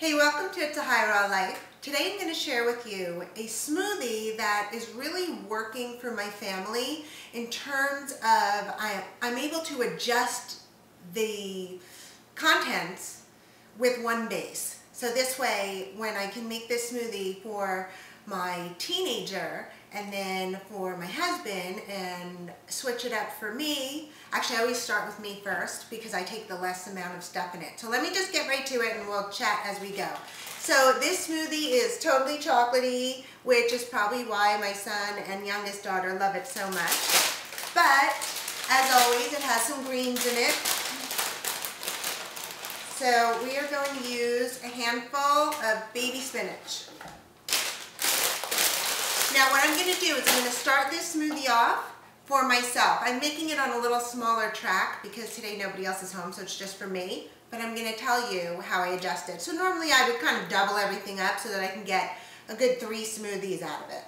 Hey, welcome to It's a High Raw Life. Today I'm going to share with you a smoothie that is really working for my family in terms of I'm able to adjust the contents with one base. So this way, when I can make this smoothie for my teenager and then for my husband and switch it up for me. Actually, I always start with me first because I take the less amount of stuff in it. So let me just get right to it and we'll chat as we go. So this smoothie is totally chocolatey, which is probably why my son and youngest daughter love it so much. But as always, it has some greens in it. So we are going to use a handful of baby spinach. Now what I'm going to do is I'm going to start this smoothie off for myself. I'm making it on a little smaller track because today nobody else is home, so it's just for me. But I'm going to tell you how I adjust it. So normally I would kind of double everything up so that I can get a good 3 smoothies out of it.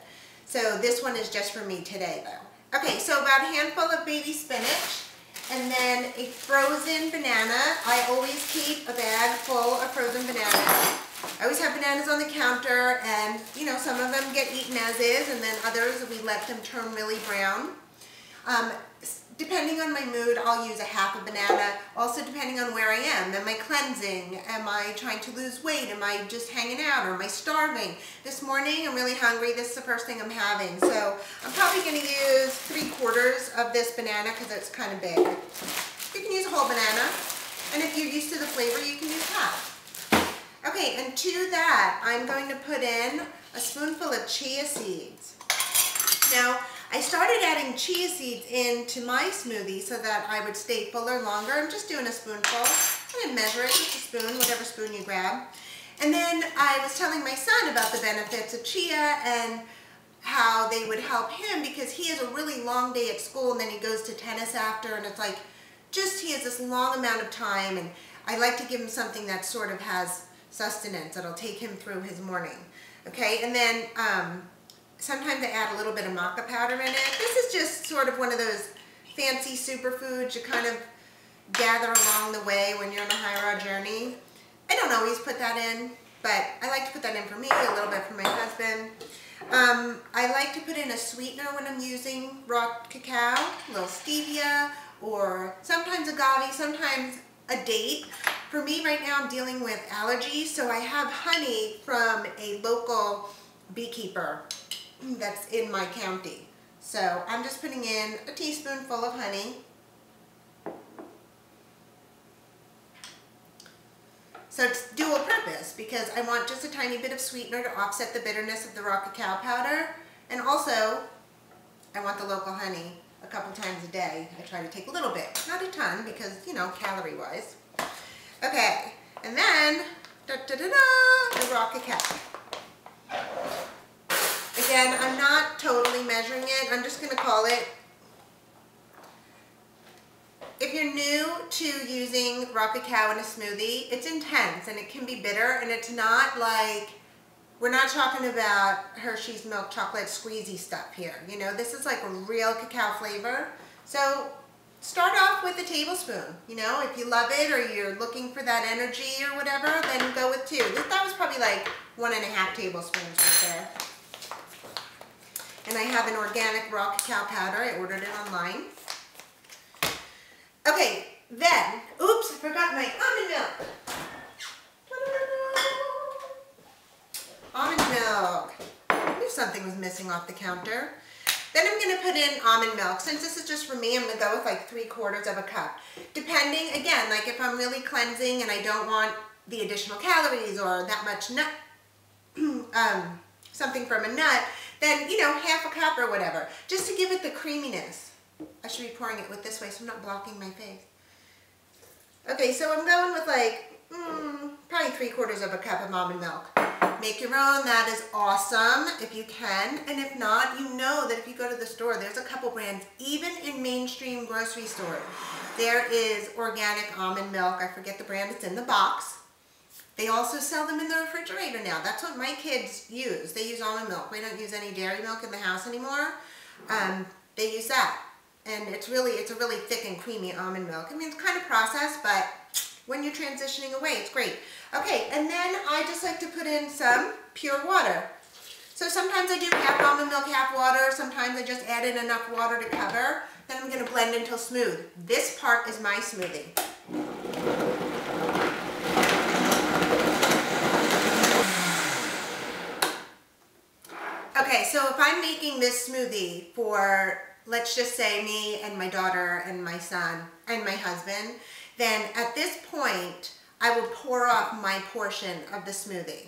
So this one is just for me today though. Okay, so about a handful of baby spinach and then a frozen banana. I always keep a bag full of frozen bananas. I always have bananas on the counter, and you know, some of them get eaten as is and then others we let them turn really brown. Depending on my mood, I'll use a half a banana. Also depending on where I am. Am I cleansing? Am I trying to lose weight? Am I just hanging out? Or am I starving? This morning I'm really hungry. This is the first thing I'm having. So I'm probably going to use 3/4 of this banana because it's kind of big. You can use a whole banana. And if you're used to the flavor, you can use half. Okay, and to that, I'm going to put in a spoonful of chia seeds. Now, I started adding chia seeds into my smoothie so that I would stay fuller longer. I'm just doing a spoonful. I'm going to measure it with a spoon, whatever spoon you grab. And then I was telling my son about the benefits of chia and how they would help him because he has a really long day at school and then he goes to tennis after, and it's like, just he has this long amount of time, and I like to give him something that sort of has sustenance that'll take him through his morning. Okay, and then sometimes I add a little bit of maca powder in it. This is just sort of one of those fancy superfoods you kind of gather along the way when you're on a high raw journey. I don't always put that in, but I like to put that in for me, a little bit for my husband. I like to put in a sweetener when I'm using raw cacao, a little stevia, or sometimes agave, sometimes a date. For me right now I'm dealing with allergies, so I have honey from a local beekeeper that's in my county. So I'm just putting in a teaspoonful of honey. So it's dual purpose because I want just a tiny bit of sweetener to offset the bitterness of the raw cacao powder, and also I want the local honey a couple times a day. I try to take a little bit, not a ton because, you know, calorie wise. Okay, and then the raw cacao. Again, I'm not totally measuring it. I'm just going to call it. If you're new to using raw cacao in a smoothie, it's intense and it can be bitter, and it's not like, we're not talking about Hershey's milk chocolate squeezy stuff here. You know, this is like a real cacao flavor. So start off with a tablespoon. You know, if you love it or you're looking for that energy or whatever, then go with 2. That was probably like 1.5 tablespoons right there. And I have an organic raw cacao powder. I ordered it online. Okay, then, oops, I forgot my almond milk. Almond milk. I knew something was missing off the counter. Then I'm going to put in almond milk. Since this is just for me, I'm going to go with like 3/4 of a cup. Depending, again, like if I'm really cleansing and I don't want the additional calories or that much nut, something from a nut, then, you know, half a cup or whatever, just to give it the creaminess. I should be pouring it with this way so I'm not blocking my face. Okay, so I'm going with like, probably 3/4 of a cup of almond milk. Make your own. That is awesome if you can. And if not, you know that if you go to the store, there's a couple brands, even in mainstream grocery stores, there is organic almond milk. I forget the brand. It's in the box. They also sell them in the refrigerator now. That's what my kids use. They use almond milk. We don't use any dairy milk in the house anymore. They use that. And it's a really thick and creamy almond milk. I mean, it's kind of processed, but when you're transitioning away. It's great. Okay, and then I just like to put in some pure water. So sometimes I do half almond milk, half water. Sometimes I just add in enough water to cover. Then I'm going to blend until smooth. This part is my smoothie. Okay, so if I'm making this smoothie for, let's just say, me and my daughter and my son and my husband, then at this point, I will pour off my portion of the smoothie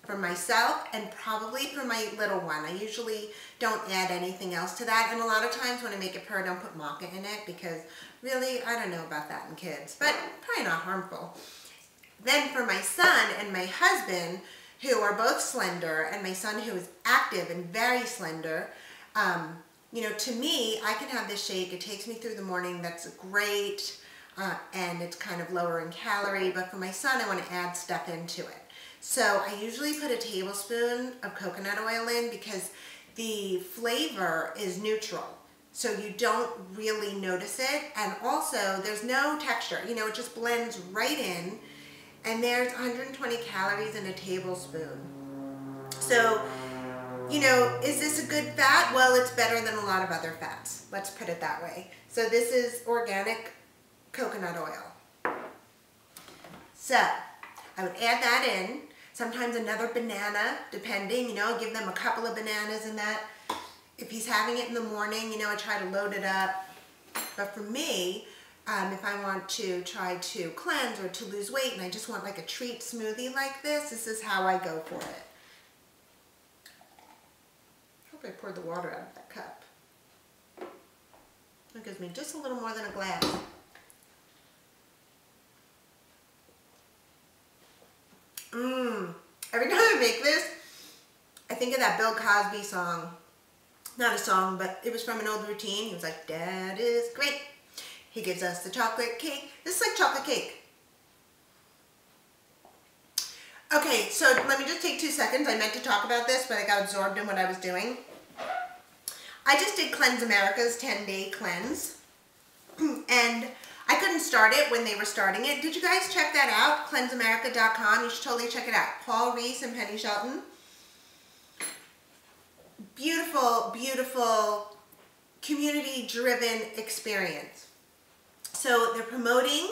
for myself and probably for my little one. I usually don't add anything else to that, and a lot of times when I make it for her, I don't put maca in it because really, I don't know about that in kids, but probably not harmful. Then for my son and my husband, who are both slender, and my son who is active and very slender, you know, to me, I can have this shake. It takes me through the morning. That's great, and it's kind of lower in calorie, but for my son, I want to add stuff into it. So I usually put a tablespoon of coconut oil in because the flavor is neutral. So you don't really notice it, and also there's no texture. You know, it just blends right in. And there's 120 calories in a tablespoon. So, you know, is this a good fat? Well, it's better than a lot of other fats. Let's put it that way. So this is organic coconut oil. So I would add that in. Sometimes another banana, depending, you know, give them a couple of bananas in that. If he's having it in the morning, you know, I try to load it up. But for me, if I want to try to cleanse or to lose weight and I just want like a treat smoothie like this is how I go for it. I hope I poured the water out of that cup. That gives me just a little more than a glass. Every time I make this, I think of that Bill Cosby song. Not a song, but it was from an old routine. He was like, "Dad is great. He gives us the chocolate cake." This is like chocolate cake. Okay, so let me just take 2 seconds. I meant to talk about this, but I got absorbed in what I was doing. I just did Cleanse America's 10-day cleanse, and I couldn't start it when they were starting it. Did you guys check that out? CleanseAmerica.com. You should totally check it out. Paul Reese and Penny Shelton. Beautiful, beautiful, community-driven experience. So they're promoting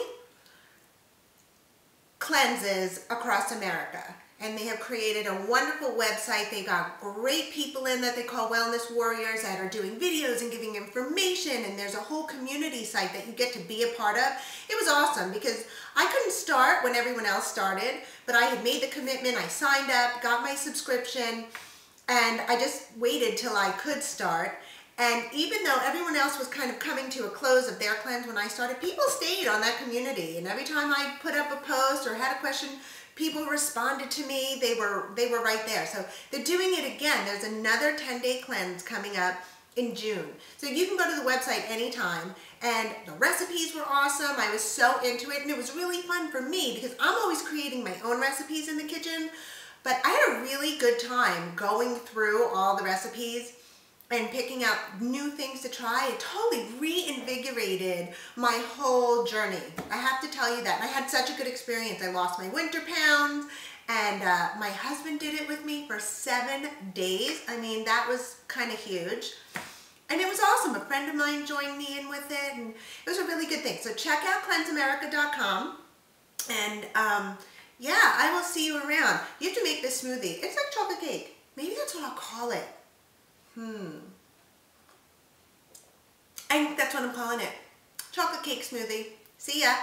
cleanses across America, and they have created a wonderful website. They've got great people in that they call wellness warriors that are doing videos and giving information, and there's a whole community site that you get to be a part of. It was awesome because I couldn't start when everyone else started, but I had made the commitment. I signed up, got my subscription, and I just waited till I could start. And even though everyone else was kind of coming to a close of their cleanse when I started, people stayed on that community. And every time I put up a post or had a question, people responded to me. They were right there. So they're doing it again. There's another 10-day cleanse coming up in June. So you can go to the website anytime. And the recipes were awesome. I was so into it. And it was really fun for me because I'm always creating my own recipes in the kitchen. But I had a really good time going through all the recipes and picking out new things to try. It totally reinvigorated my whole journey. I have to tell you that. And I had such a good experience. I lost my winter pounds, and my husband did it with me for 7 days. I mean, that was kind of huge. And it was awesome. A friend of mine joined me in with it, and it was a really good thing. So check out CleanseAmerica.com, and yeah, I will see you around. You have to make this smoothie. It's like chocolate cake. Maybe that's what I'll call it. I think that's what I'm calling it. Chocolate cake smoothie. See ya.